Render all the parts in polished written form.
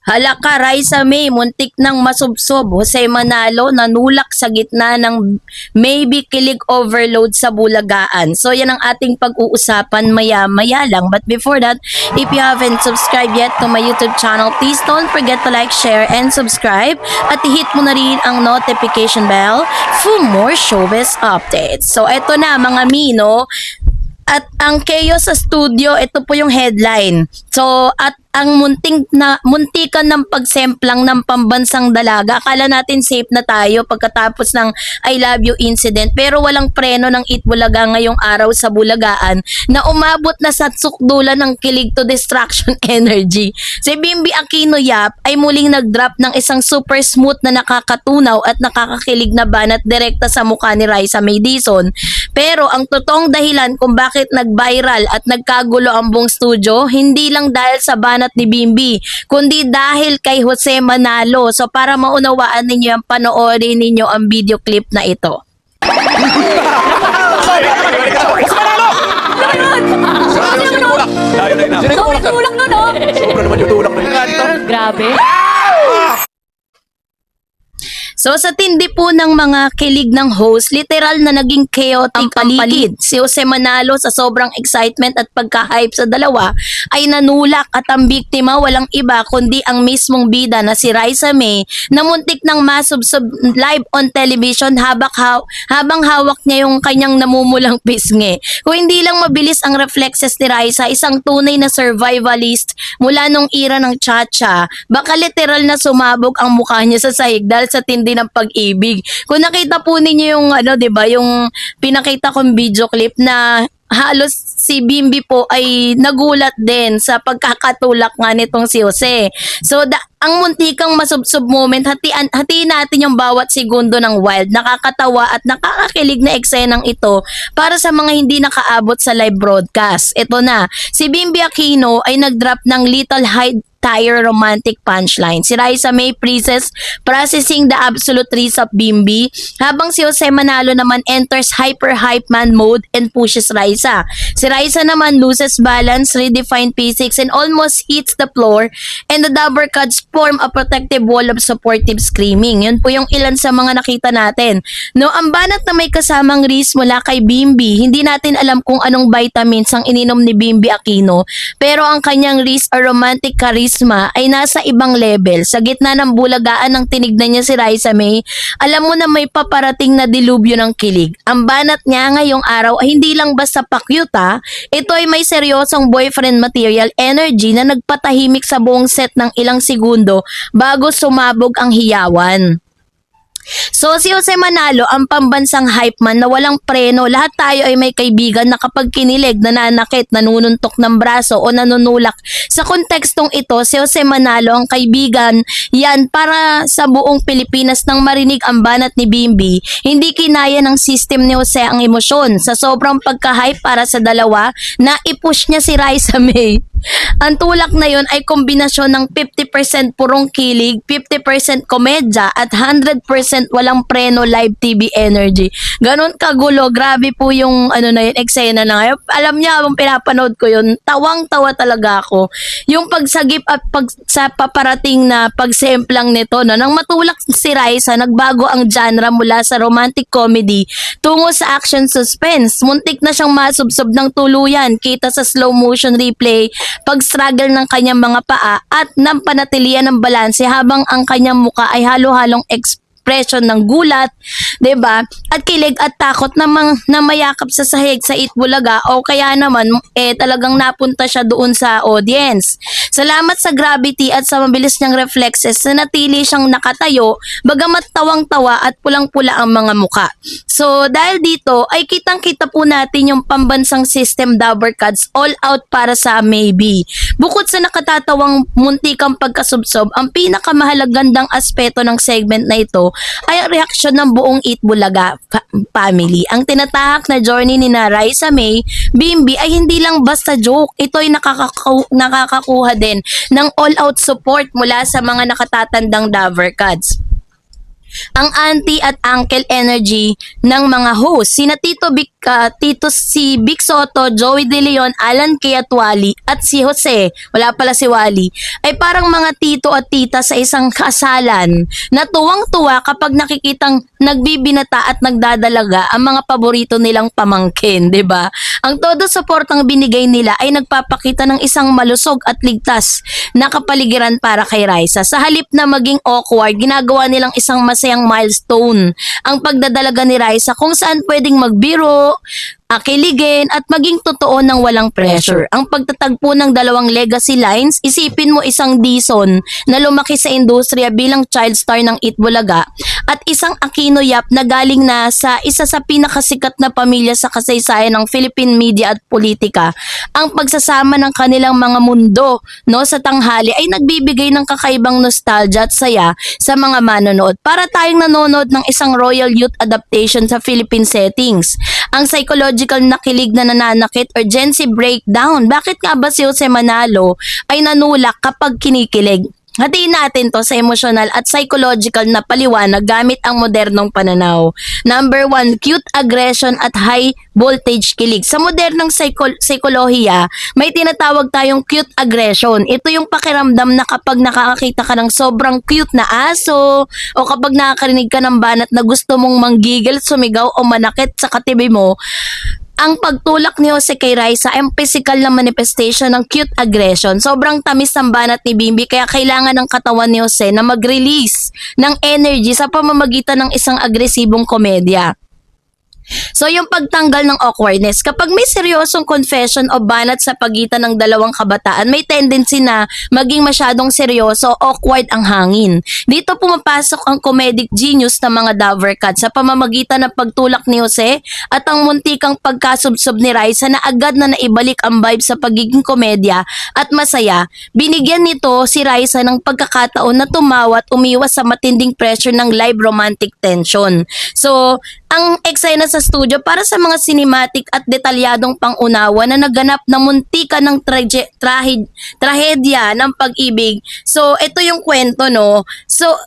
Hala ka, Raisa May, muntik nang masubsob. Jose Manalo nanulak sa gitna ng maybe kilig overload sa Bulagaan. So yan ang ating pag-uusapan maya-maya lang. But before that, if you haven't subscribed yet to my YouTube channel, please don't forget to like, share, and subscribe. At hit mo na rin ang notification bell for more showbiz updates. So eto na mga Mino, at ang chaos sa studio, ito po yung headline. So, at ang muntikan ng pagsemplang ng pambansang dalaga. Akala natin safe na tayo pagkatapos ng I love you incident. Pero walang preno ng Itbulaga ngayong araw sa Bulagaan na umabot na sa sukdulan ng kilig to distraction energy. Si Bimbi Aquino Yap ay muling nag-drop ng isang super smooth na nakakatunaw at nakakakilig na banat direkta sa mukha ni Raisa May Dizon. Pero ang totoong dahilan kung bakit nag-viral at nagkagulo ang buong studio, hindi lang dahil sa banat ni Bimbi, kundi dahil kay Jose Manalo. So para maunawaan ninyo yan, panoorin ninyo ang video clip na ito. Tulak nun, oh! Sobra naman yung tulak na yun. Grabe. So sa tindi po ng mga kilig ng host, literal na naging chaotic ang paligid. Si Jose Manalo sa sobrang excitement at pagka-hype sa dalawa ay nanulak at ang biktima walang iba kundi ang mismong bida na si Raisa May na muntik ng masubsob live on television habang hawak niya yung kanyang namumulang pisngi. Kung hindi lang mabilis ang reflexes ni Raisa, isang tunay na survivalist mula nung era ng Chacha, baka literal na sumabog ang mukha niya sa sahig dahil sa tindi ng pag-ibig. Kung nakita po ninyo yung 'di ba, yung pinakita kong video clip na halos si Bimbi po ay nagulat din sa pagkakatulak nga nitong si Jose. So ang muntikang masubsob moment, hatiin natin yung bawat segundo ng wild, nakakatawa at nakakakilig na eksenang ito para sa mga hindi nakaabot sa live broadcast. Ito na, si Bimbi Aquino ay nag-drop ng Little High Tire romantic punchline. Si Raisa May Princess processing the absolute reese of Bimbi, habang si Jose Manalo naman enters hyper-hype man mode and pushes Raisa. Si Raisa naman loses balance, redefine physics, and almost hits the floor, and the Dabber Cats form a protective wall of supportive screaming. Yun po yung ilan sa mga nakita natin. No, ang banat na may kasamang reese mula kay Bimbi, hindi natin alam kung anong vitamins ang ininom ni Bimbi Aquino, pero ang kanyang reese or romantic charisma ay nasa ibang level. Sa gitna ng Bulagaan ng tinignan niya si Raisa May, alam mo na may paparating na dilubyo ng kilig. Ang banat niya ngayong araw ay hindi lang basta pakyuta, ito ay may seryosong boyfriend material energy na nagpatahimik sa buong set ng ilang segundo bago sumabog ang hiyawan. So si Jose Manalo, ang pambansang hype man na walang preno. Lahat tayo ay may kaibigan na kapag kinilig, nananakit, nanununtok ng braso o nanunulak. Sa kontekstong ito, si Jose Manalo ang kaibigan yan para sa buong Pilipinas. Nang marinig ang banat ni Bimbi, hindi kinaya ng system ni Jose ang emosyon. Sa sobrang pagka-hype para sa dalawa, na-push niya si Raisa May. Ang tulak na yon ay kombinasyon ng 50% purong kilig, 50% komedya at 100% walang preno live TV energy. Ganon kagulo, grabe po yung eksena na ngayon. Alam niya, habang pinapanood ko yun, tawang-tawa talaga ako. Yung pagsagip at sa paparating na pagsemplang nito, nang matulak si Raisa, nagbago ang genre mula sa romantic comedy tungo sa action suspense. Muntik na siyang masubsob ng tuluyan, kita sa slow motion replay, pag-struggle ng kanyang mga paa at ng panatilian ng balanse habang ang kanyang muka ay halo-halong expression ng gulat, 'di ba? At kilig at takot na mayakap sa sahig sa Itbulaga, o kaya naman talagang napunta siya doon sa audience. Salamat sa gravity at sa mabilis niyang reflexes na natili siyang nakatayo bagamat tawang-tawa at pulang-pula ang mga muka. So dahil dito ay kitang-kita po natin yung pambansang system Dabber Cats all out para sa Maybe. Bukod sa nakatatawang muntikang pagkasubsob, ang pinakamahalagang aspeto ng segment na ito ay ang reaksyon ng buong Itbulaga family. Ang tinatahak na journey ni Raisa May, Bimbi ay hindi lang basta joke. Ito ay nakakakuha din ng all-out support mula sa mga nakatatandang Dabber Cats. Ang auntie at uncle energy ng mga host. Sina Tito Vic Tito si Vic Soto, Joey De Leon, Alan Kay at Wally, at si Jose, wala pala si Wally, ay parang mga tito at tita sa isang kasalan na tuwang-tuwa kapag nakikitang nagbibinata at nagdadalaga ang mga paborito nilang pamangkin, 'di ba? Ang todo suportang binigay nila ay nagpapakita ng isang malusog at ligtas na kapaligiran para kay Raisa. Sa halip na maging awkward, ginagawa nilang isang masayang milestone ang pagdadalaga ni Raisa kung saan pwedeng magbiro, kiligin at maging totoo ng walang pressure. Ang pagtatagpo ng dalawang legacy lines, isipin mo isang Dizon na lumaki sa industriya bilang child star ng Itbulaga at isang Aquino Yap na galing na sa isa sa pinakasikat na pamilya sa kasaysayan ng Philippine media at politika. Ang pagsasama ng kanilang mga mundo sa tanghali ay nagbibigay ng kakaibang nostalgia at saya sa mga manonood. Para tayong nanonood ng isang royal youth adaptation sa Philippine settings. Ang psychological na kilig na nananakit or Gen Z breakdown. Bakit nga ba si Jose Manalo ay nanulak kapag kinikilig? Hatiin natin to sa emotional at psychological na paliwanag gamit ang modernong pananaw. Number 1, cute aggression at high voltage kilig. Sa modernong psikolohiya, may tinatawag tayong cute aggression. Ito yung pakiramdam na kapag nakakakita ka ng sobrang cute na aso o kapag nakakarinig ka ng banat na gusto mong manggigil, sumigaw o manakit sa katabi mo, ang pagtulak ni Jose kay Raisa ay ang physical na manifestation ng cute aggression. Sobrang tamis ng banat ni Bimbi kaya kailangan ng katawan ni Jose na mag-release ng energy sa pamamagitan ng isang agresibong komedya. So yung pagtanggal ng awkwardness, kapag may seryosong confession o banat sa pagitan ng dalawang kabataan, may tendency na maging masyadong seryoso o awkward ang hangin. Dito pumapasok ang comedic genius ng mga Davercats sa pamamagitan ng pagtulak ni Jose at ang muntikang pagkasubsob ni Raisa na agad na naibalik ang vibe sa pagiging komedya at masaya. Binigyan nito si Raisa ng pagkakataon na tumawa at umiwas sa matinding pressure ng live romantic tension. So, ang eksena sa studio para sa mga cinematic at detalyadong pangunawa na naganap na muntika ng trahedya ng pag-ibig. So, ito yung kwento, no? So,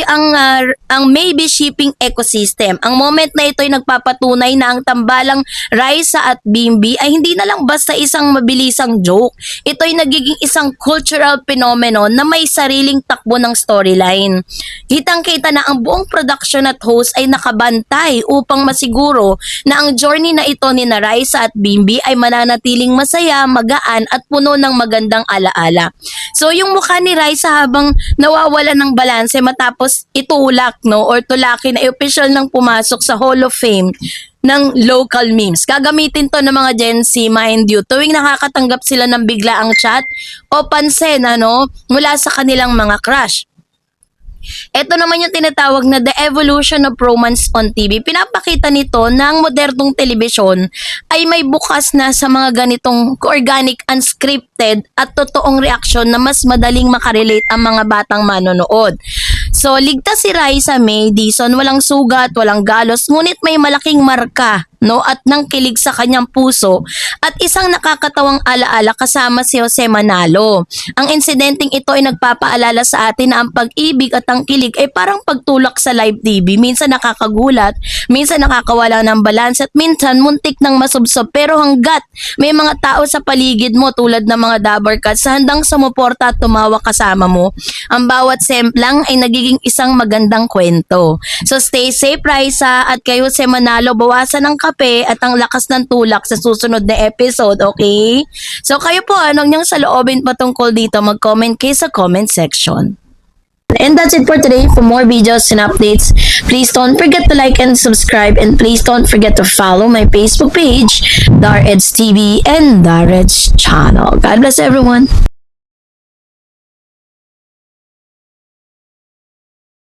ang maybe shipping ecosystem. Ang moment na ito ay nagpapatunay na ang tambalang Raisa at Bimbi ay hindi na lang basta isang mabilisang joke. Ito ay nagiging isang cultural phenomenon na may sariling takbo ng storyline. Kitang-kita na ang buong production at host ay nakabantay upang masiguro na ang journey na ito ni Raisa at Bimbi ay mananatiling masaya, magaan at puno ng magandang alaala. So yung mukha ni Raisa habang nawawala ng balanse matapos itulak or tulakin ay official nang pumasok sa Hall of Fame ng local memes. Gagamitin to ng mga Gen Z, mind you, tuwing nakakatanggap sila ng biglaang chat o pansin mula sa kanilang mga crush. Ito naman yung tinatawag na the evolution of romance on TV. Pinapakita nito na ang modernong telebisyon ay may bukas na sa mga ganitong organic, unscripted at totoong reaksyon na mas madaling makarelate ang mga batang manonood. So, ligtas si Raisa May Dizon, walang sugat, walang galos, ngunit may malaking marka at nang kilig sa kanyang puso at isang nakakatawang alaala kasama si Jose Manalo. Ang insidenteng ito ay nagpapaalala sa atin na ang pag-ibig at ang kilig ay parang pagtulak sa live TV. Minsan nakakagulat, minsan nakakawala ng balance at minsan muntik ng masubsob, pero hanggat may mga tao sa paligid mo tulad ng mga Davercats sa handang sumuporta at tumawa kasama mo, ang bawat semplang ay nagiging isang magandang kwento. So stay safe Raisa, at kay Jose Manalo bawasan ang kape at ang lakas ng tulak sa susunod na episode, okay? So kayo po, anong niyang saloobin patungkol dito, mag-comment kayo sa comment section. And that's it for today. For more videos and updates, please don't forget to like and subscribe, and please don't forget to follow my Facebook page, Dar Eds TV and Dar Eds channel. God bless everyone.